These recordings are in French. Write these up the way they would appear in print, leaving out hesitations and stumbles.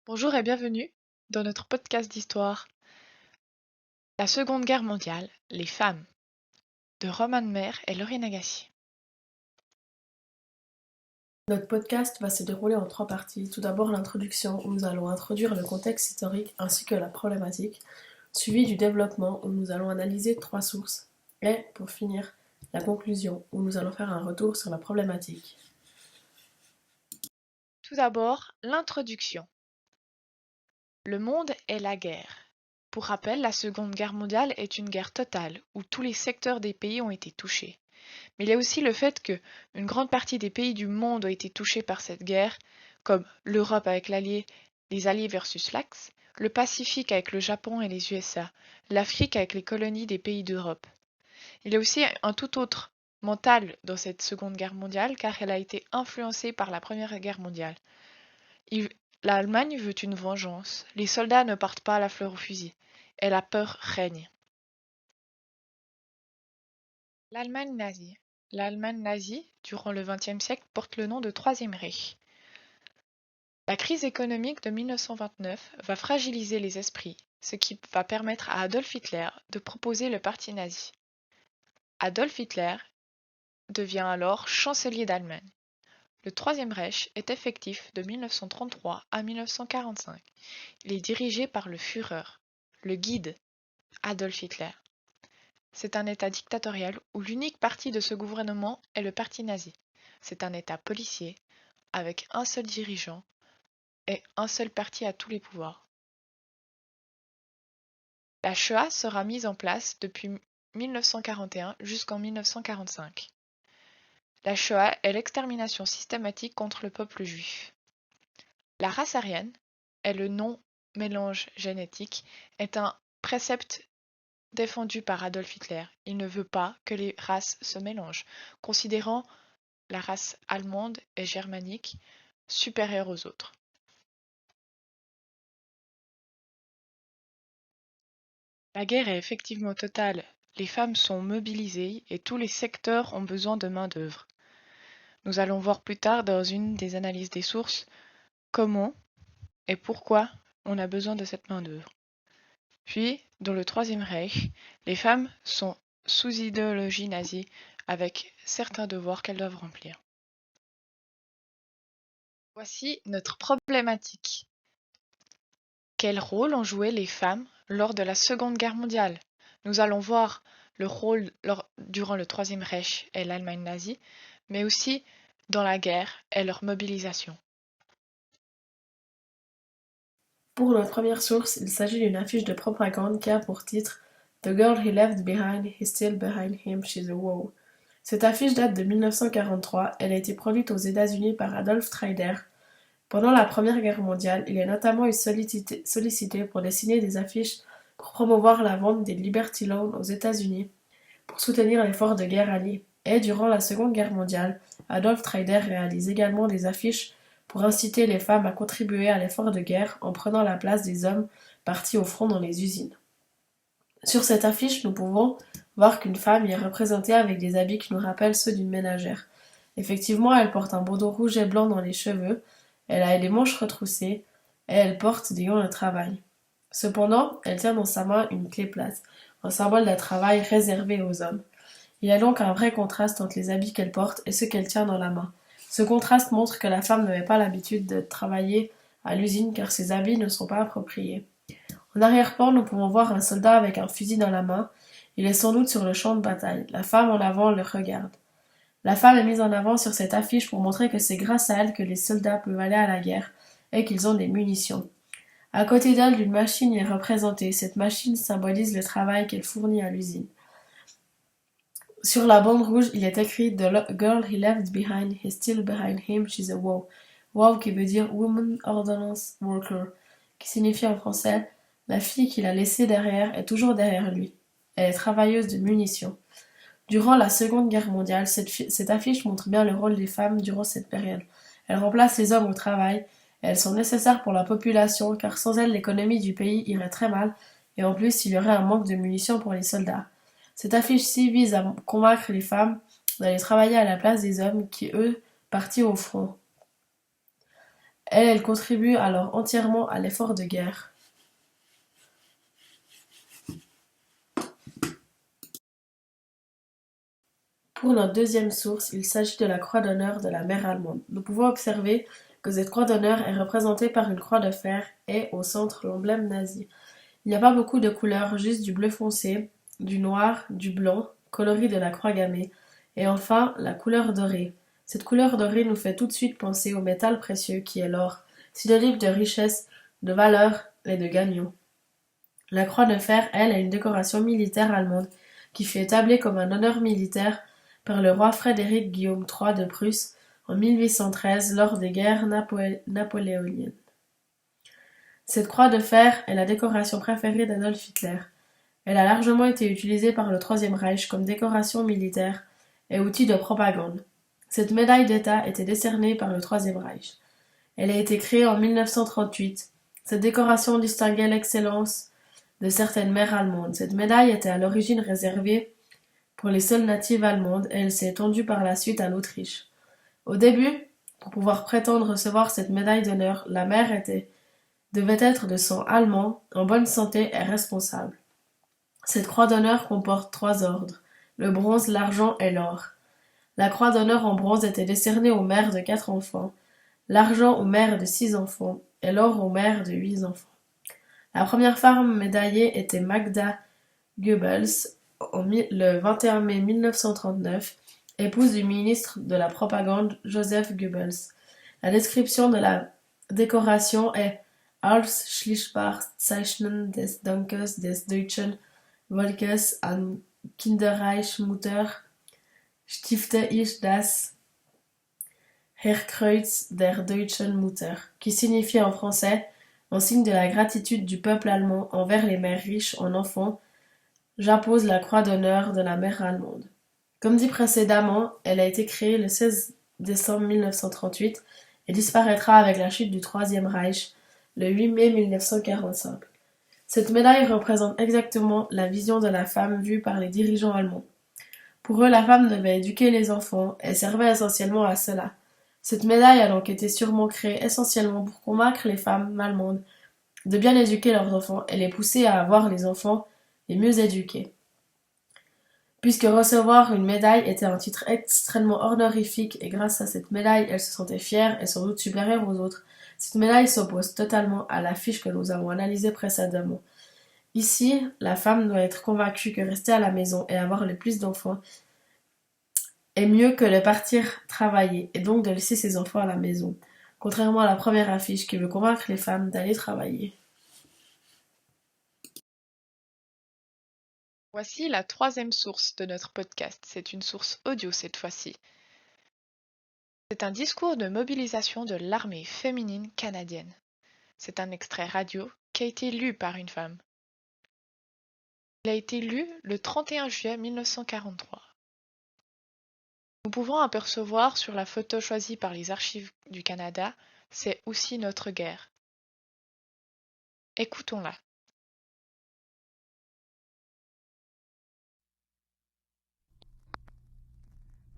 Bonjour et bienvenue dans notre podcast d'histoire. La Seconde Guerre mondiale, les femmes, de Roman Mer et Laurie Agassi. Notre podcast va se dérouler en trois parties. Tout d'abord l'introduction où nous allons introduire le contexte historique ainsi que la problématique, suivi du développement où nous allons analyser trois sources, et pour finir, la conclusion où nous allons faire un retour sur la problématique. Tout d'abord, l'introduction. Le monde est la guerre. Pour rappel, la Seconde Guerre mondiale est une guerre totale où tous les secteurs des pays ont été touchés. Mais il y a aussi le fait que une grande partie des pays du monde ont été touchés par cette guerre, comme l'Europe avec les Alliés versus l'Axe, le Pacifique avec le Japon et les USA, l'Afrique avec les colonies des pays d'Europe. Il y a aussi un tout autre mental dans cette Seconde Guerre mondiale car elle a été influencée par la Première Guerre mondiale. L'Allemagne veut une vengeance. Les soldats ne partent pas à la fleur au fusil. Et la peur règne. L'Allemagne nazie. L'Allemagne nazie, durant le XXe siècle, porte le nom de Troisième Reich. La crise économique de 1929 va fragiliser les esprits, ce qui va permettre à Adolf Hitler de proposer le parti nazi. Adolf Hitler devient alors chancelier d'Allemagne. Le Troisième Reich est effectif de 1933 à 1945. Il est dirigé par le Führer, le guide, Adolf Hitler. C'est un État dictatorial où l'unique parti de ce gouvernement est le parti nazi. C'est un État policier, avec un seul dirigeant et un seul parti à tous les pouvoirs. La Shoah sera mise en place depuis 1941 jusqu'en 1945. La Shoah est l'extermination systématique contre le peuple juif. La race aryenne est le non-mélange génétique, est un précepte défendu par Adolf Hitler. Il ne veut pas que les races se mélangent, considérant la race allemande et germanique supérieure aux autres. La guerre est effectivement totale, les femmes sont mobilisées et tous les secteurs ont besoin de main-d'œuvre. Nous allons voir plus tard dans une des analyses des sources comment et pourquoi on a besoin de cette main-d'œuvre. Puis, dans le Troisième Reich, les femmes sont sous idéologie nazie avec certains devoirs qu'elles doivent remplir. Voici notre problématique. Quel rôle ont joué les femmes lors de la Seconde Guerre mondiale? Nous allons voir le rôle durant le Troisième Reich et l'Allemagne nazie, mais aussi dans la guerre et leur mobilisation. Pour notre première source, il s'agit d'une affiche de propagande qui a pour titre The girl he left behind, he's still behind him, she's a wow. Cette affiche date de 1943, elle a été produite aux États-Unis par Adolf Treider. Pendant la Première Guerre mondiale, il est notamment eu sollicité pour dessiner des affiches pour promouvoir la vente des Liberty Loan aux États-Unis, pour soutenir l'effort de guerre allié. Et durant la Seconde Guerre mondiale, Adolf Treider réalise également des affiches pour inciter les femmes à contribuer à l'effort de guerre en prenant la place des hommes partis au front dans les usines. Sur cette affiche, nous pouvons voir qu'une femme y est représentée avec des habits qui nous rappellent ceux d'une ménagère. Effectivement, elle porte un bandeau rouge et blanc dans les cheveux, elle a les manches retroussées, et elle porte des gants de travail. Cependant, elle tient dans sa main une clé plate, un symbole d'un travail réservé aux hommes. Il y a donc un vrai contraste entre les habits qu'elle porte et ceux qu'elle tient dans la main. Ce contraste montre que la femme n'avait pas l'habitude de travailler à l'usine car ses habits ne sont pas appropriés. En arrière-plan, nous pouvons voir un soldat avec un fusil dans la main. Il est sans doute sur le champ de bataille. La femme en avant le regarde. La femme est mise en avant sur cette affiche pour montrer que c'est grâce à elle que les soldats peuvent aller à la guerre et qu'ils ont des munitions. À côté d'elle, une machine est représentée. Cette machine symbolise le travail qu'elle fournit à l'usine. Sur la bande rouge, il est écrit The girl he left behind, he's still behind him, she's a wow. Wow qui veut dire Woman Ordnance Worker, qui signifie en français la fille qu'il a laissée derrière est toujours derrière lui. Elle est travailleuse de munitions. Durant la Seconde Guerre mondiale, cette affiche montre bien le rôle des femmes durant cette période. Elles remplacent les hommes au travail, et elles sont nécessaires pour la population car sans elles l'économie du pays irait très mal et en plus il y aurait un manque de munitions pour les soldats. Cette affiche-ci vise à convaincre les femmes d'aller travailler à la place des hommes qui, eux, partirent au front. Elle contribue alors entièrement à l'effort de guerre. Pour notre deuxième source, il s'agit de la croix d'honneur de la mer allemande. Nous pouvons observer que cette croix d'honneur est représentée par une croix de fer et, au centre, l'emblème nazi. Il n'y a pas beaucoup de couleurs, juste du bleu foncé, du noir, du blanc, coloris de la croix gammée, et enfin la couleur dorée. Cette couleur dorée nous fait tout de suite penser au métal précieux qui est l'or, synonyme de richesse, de valeur et de gagnon. La croix de fer, elle, est une décoration militaire allemande qui fut établie comme un honneur militaire par le roi Frédéric Guillaume III de Prusse en 1813 lors des guerres napoléoniennes. Cette croix de fer est la décoration préférée d'Adolf Hitler. Elle a largement été utilisée par le Troisième Reich comme décoration militaire et outil de propagande. Cette médaille d'État était décernée par le Troisième Reich. Elle a été créée en 1938. Cette décoration distinguait l'excellence de certaines mères allemandes. Cette médaille était à l'origine réservée pour les seules natives allemandes et elle s'est étendue par la suite à l'Autriche. Au début, pour pouvoir prétendre recevoir cette médaille d'honneur, la mère devait être de sang allemand, en bonne santé et responsable. Cette croix d'honneur comporte 3 ordres, le bronze, l'argent et l'or. La croix d'honneur en bronze était décernée aux mères de 4 enfants, l'argent aux mères de 6 enfants et l'or aux mères de 8 enfants. La première femme médaillée était Magda Goebbels, le 21 mai 1939, épouse du ministre de la Propagande Joseph Goebbels. La description de la décoration est als Schließbach-Zeichen des Dankes des deutschen Volkes an Kinderreich Mutter stifte ich das Heerkreuz der deutschen Mutter, qui signifie en français en signe de la gratitude du peuple allemand envers les mères riches en enfants, j'impose la croix d'honneur de la mère allemande. Comme dit précédemment, elle a été créée le 16 décembre 1938 et disparaîtra avec la chute du Troisième Reich le 8 mai 1945. Cette médaille représente exactement la vision de la femme vue par les dirigeants allemands. Pour eux, la femme devait éduquer les enfants et servait essentiellement à cela. Cette médaille a donc été sûrement créée essentiellement pour convaincre les femmes allemandes de bien éduquer leurs enfants et les pousser à avoir les enfants les mieux éduqués. Puisque recevoir une médaille était un titre extrêmement honorifique et grâce à cette médaille, elle se sentait fière et sans doute supérieure aux autres, cette médaille s'oppose totalement à la fiche que nous avons analysée précédemment. Ici, la femme doit être convaincue que rester à la maison et avoir le plus d'enfants est mieux que de partir travailler et donc de laisser ses enfants à la maison, contrairement à la première affiche qui veut convaincre les femmes d'aller travailler. Voici la troisième source de notre podcast. C'est une source audio cette fois-ci. C'est un discours de mobilisation de l'armée féminine canadienne. C'est un extrait radio qui a été lu par une femme. Il a été lu le 31 juillet 1943. Nous pouvons apercevoir sur la photo choisie par les Archives du Canada, c'est aussi notre guerre. Écoutons-la.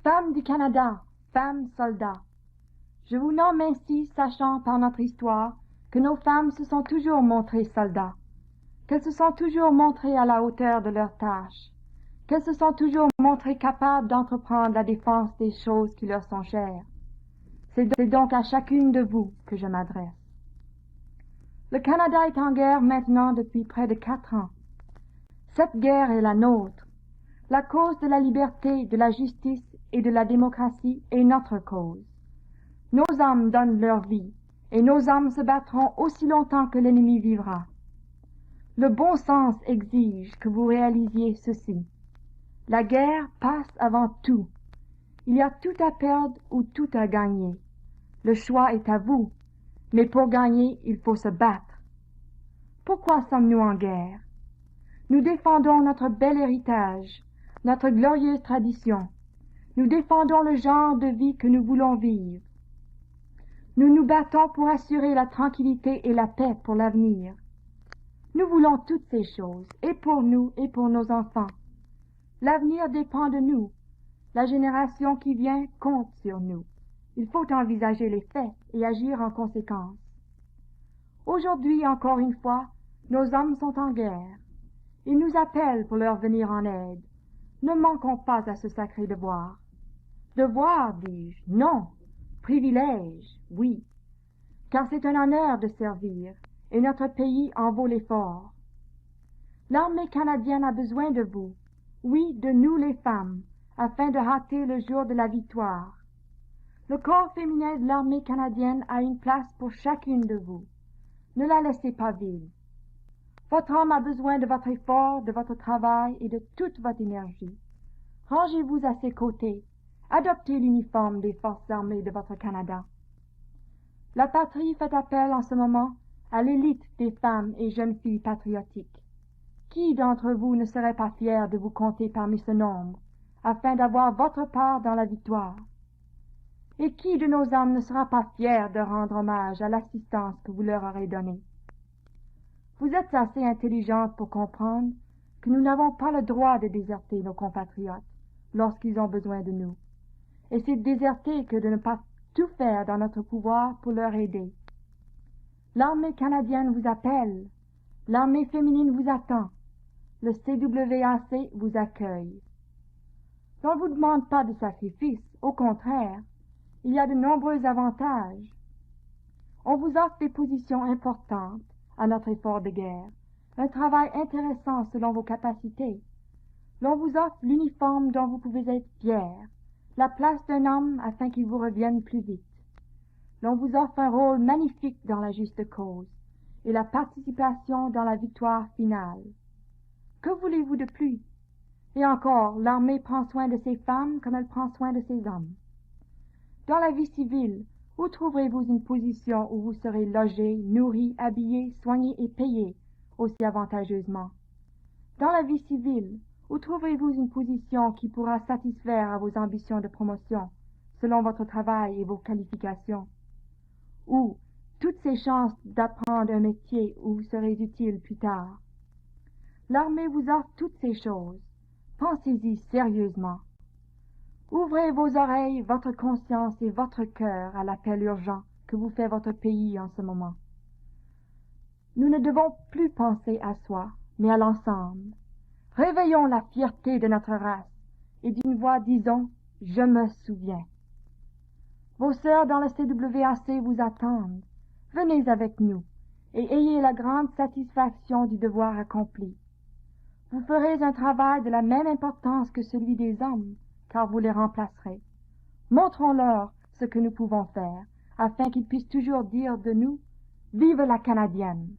Femmes du Canada, femmes soldats, je vous nomme ainsi, sachant par notre histoire que nos femmes se sont toujours montrées soldats, qu'elles se sont toujours montrées à la hauteur de leurs tâches, qu'elles se sont toujours montrées capables d'entreprendre la défense des choses qui leur sont chères. C'est donc à chacune de vous que je m'adresse. Le Canada est en guerre maintenant depuis près de 4 ans. Cette guerre est la nôtre. La cause de la liberté, de la justice et de la démocratie est notre cause. Nos hommes donnent leur vie, et nos hommes se battront aussi longtemps que l'ennemi vivra. Le bon sens exige que vous réalisiez ceci. La guerre passe avant tout. Il y a tout à perdre ou tout à gagner. Le choix est à vous, mais pour gagner, il faut se battre. Pourquoi sommes-nous en guerre? Nous défendons notre bel héritage, notre glorieuse tradition. Nous défendons le genre de vie que nous voulons vivre. Nous nous battons pour assurer la tranquillité et la paix pour l'avenir. Nous voulons toutes ces choses, et pour nous et pour nos enfants. L'avenir dépend de nous. La génération qui vient compte sur nous. Il faut envisager les faits et agir en conséquence. Aujourd'hui, encore une fois, nos hommes sont en guerre. Ils nous appellent pour leur venir en aide. Ne manquons pas à ce sacré devoir. Devoir, dis-je, non. Privilège, oui. Car c'est un honneur de servir, et notre pays en vaut l'effort. L'armée canadienne a besoin de vous, oui, de nous les femmes, afin de hâter le jour de la victoire. Le corps féminin de l'armée canadienne a une place pour chacune de vous. Ne la laissez pas vide. Votre homme a besoin de votre effort, de votre travail et de toute votre énergie. Rangez-vous à ses côtés. Adoptez l'uniforme des forces armées de votre Canada. La patrie fait appel en ce moment à l'élite des femmes et jeunes filles patriotiques. Qui d'entre vous ne serait pas fier de vous compter parmi ce nombre, afin d'avoir votre part dans la victoire? Et qui de nos hommes ne sera pas fier de rendre hommage à l'assistance que vous leur aurez donnée? Vous êtes assez intelligente pour comprendre que nous n'avons pas le droit de déserter nos compatriotes lorsqu'ils ont besoin de nous. Et c'est déserter que de ne pas tout faire dans notre pouvoir pour leur aider. L'armée canadienne vous appelle, l'armée féminine vous attend, le CWAC vous accueille. On ne vous demande pas de sacrifice, au contraire, il y a de nombreux avantages. On vous offre des positions importantes à notre effort de guerre, un travail intéressant selon vos capacités. L'on vous offre l'uniforme dont vous pouvez être fier, la place d'un homme afin qu'il vous revienne plus vite. L'on vous offre un rôle magnifique dans la juste cause et la participation dans la victoire finale. Que voulez-vous de plus? Et encore, l'armée prend soin de ses femmes comme elle prend soin de ses hommes. Dans la vie civile, où trouverez-vous une position où vous serez logé, nourri, habillé, soigné et payé aussi avantageusement? Dans la vie civile, où trouverez-vous une position qui pourra satisfaire à vos ambitions de promotion, selon votre travail et vos qualifications? Ou toutes ces chances d'apprendre un métier où vous serez utile plus tard? L'armée vous offre toutes ces choses. Pensez-y sérieusement. Ouvrez vos oreilles, votre conscience et votre cœur à l'appel urgent que vous fait votre pays en ce moment. Nous ne devons plus penser à soi, mais à l'ensemble. Réveillons la fierté de notre race et d'une voix disons « Je me souviens ». Vos sœurs dans le CWAC vous attendent. Venez avec nous et ayez la grande satisfaction du devoir accompli. Vous ferez un travail de la même importance que celui des hommes, car vous les remplacerez. Montrons-leur ce que nous pouvons faire, afin qu'ils puissent toujours dire de nous « Vive la Canadienne !»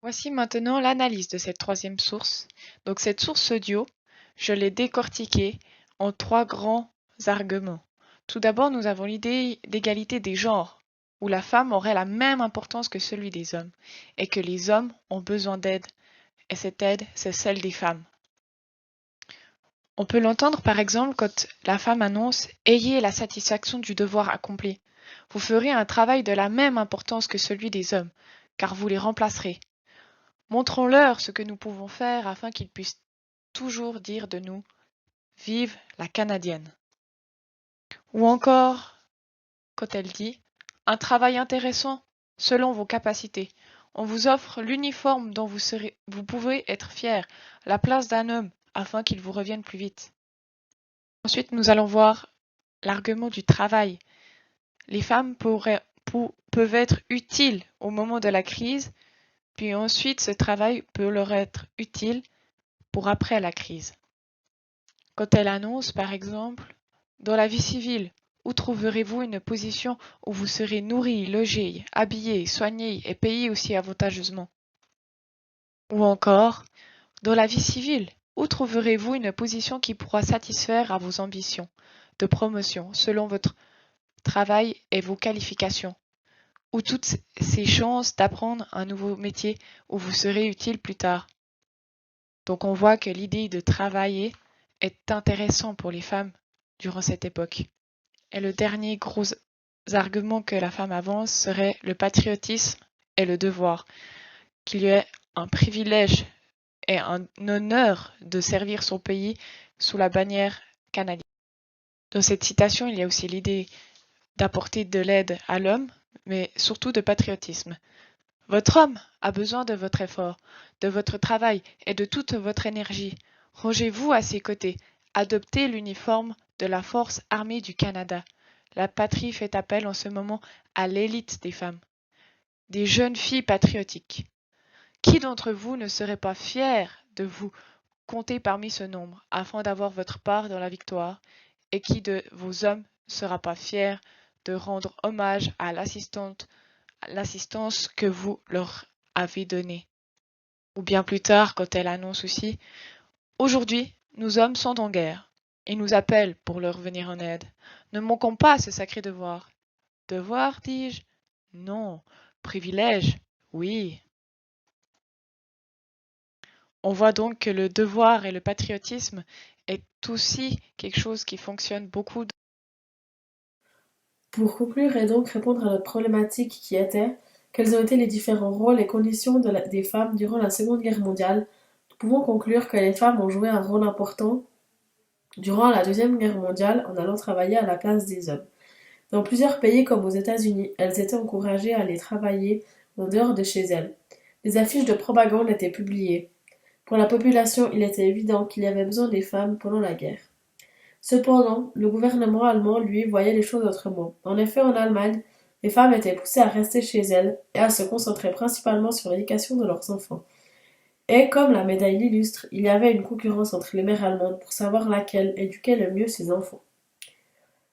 Voici maintenant l'analyse de cette troisième source. Donc cette source audio, je l'ai décortiquée en trois grands arguments. Tout d'abord, nous avons l'idée d'égalité des genres, où la femme aurait la même importance que celui des hommes, et que les hommes ont besoin d'aide, et cette aide, c'est celle des femmes. On peut l'entendre par exemple quand la femme annonce « Ayez la satisfaction du devoir accompli ». Vous ferez un travail de la même importance que celui des hommes, car vous les remplacerez. Montrons-leur ce que nous pouvons faire afin qu'ils puissent toujours dire de nous « Vive la Canadienne ». Ou encore, quand elle dit « Un travail intéressant selon vos capacités. On vous offre l'uniforme dont vous pouvez être fier, la place d'un homme, afin qu'il vous revienne plus vite. » Ensuite, nous allons voir l'argument du travail. Les femmes peuvent être utiles au moment de la crise, puis ensuite ce travail peut leur être utile pour après la crise. Quand elle annonce, par exemple, « Dans la vie civile, où trouverez-vous une position où vous serez nourri, logé, habillé, soigné et payé aussi avantageusement ?» Ou encore, « Dans la vie civile, où trouverez-vous une position qui pourra satisfaire à vos ambitions de promotion selon votre travail et vos qualifications, ou toutes ces chances d'apprendre un nouveau métier où vous serez utile plus tard. » Donc on voit que l'idée de travailler est intéressant pour les femmes durant cette époque. Et le dernier gros argument que la femme avance serait le patriotisme et le devoir, qu'il y ait un privilège et un honneur de servir son pays sous la bannière canadienne. Dans cette citation, il y a aussi l'idée d'apporter de l'aide à l'homme, mais surtout de patriotisme. Votre homme a besoin de votre effort, de votre travail et de toute votre énergie. Rangez-vous à ses côtés. Adoptez l'uniforme de la Force armée du Canada. La patrie fait appel en ce moment à l'élite des femmes, des jeunes filles patriotiques. Qui d'entre vous ne serait pas fier de vous compter parmi ce nombre afin d'avoir votre part dans la victoire, et qui de vos hommes ne sera pas fier de rendre hommage à l'assistance que vous leur avez donnée. Ou bien plus tard, quand elle annonce aussi « Aujourd'hui, nos hommes sont en guerre et nous appellent pour leur venir en aide. Ne manquons pas à ce sacré devoir. » Devoir, dis-je? Non. Privilège? Oui. On voit donc que le devoir et le patriotisme est aussi quelque chose qui fonctionne beaucoup. Pour conclure et donc répondre à notre problématique qui était quels ont été les différents rôles et conditions des femmes durant la Seconde Guerre mondiale, nous pouvons conclure que les femmes ont joué un rôle important durant la Deuxième Guerre mondiale en allant travailler à la place des hommes. Dans plusieurs pays comme aux États-Unis, elles étaient encouragées à aller travailler en dehors de chez elles. Des affiches de propagande étaient publiées. Pour la population, il était évident qu'il y avait besoin des femmes pendant la guerre. Cependant, le gouvernement allemand, lui, voyait les choses autrement. En effet, en Allemagne, les femmes étaient poussées à rester chez elles et à se concentrer principalement sur l'éducation de leurs enfants. Et, comme la médaille l'illustre, il y avait une concurrence entre les mères allemandes pour savoir laquelle éduquait le mieux ses enfants.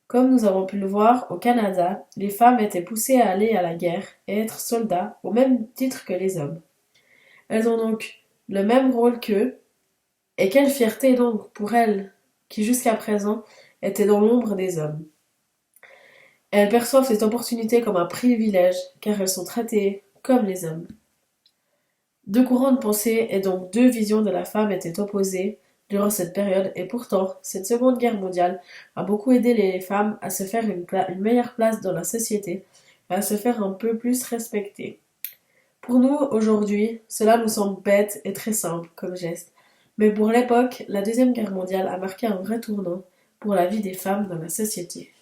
Comme nous avons pu le voir, au Canada, les femmes étaient poussées à aller à la guerre et être soldats au même titre que les hommes. Elles ont donc le même rôle qu'eux, et quelle fierté donc pour elles, qui jusqu'à présent étaient dans l'ombre des hommes. Elles perçoivent cette opportunité comme un privilège, car elles sont traitées comme les hommes. Deux courants de pensée et donc deux visions de la femme étaient opposées durant cette période, et pourtant, cette Seconde Guerre mondiale a beaucoup aidé les femmes à se faire une meilleure place dans la société et à se faire un peu plus respecter. Pour nous, aujourd'hui, cela nous semble bête et très simple comme geste, mais pour l'époque, la Deuxième Guerre mondiale a marqué un vrai tournant pour la vie des femmes dans la société.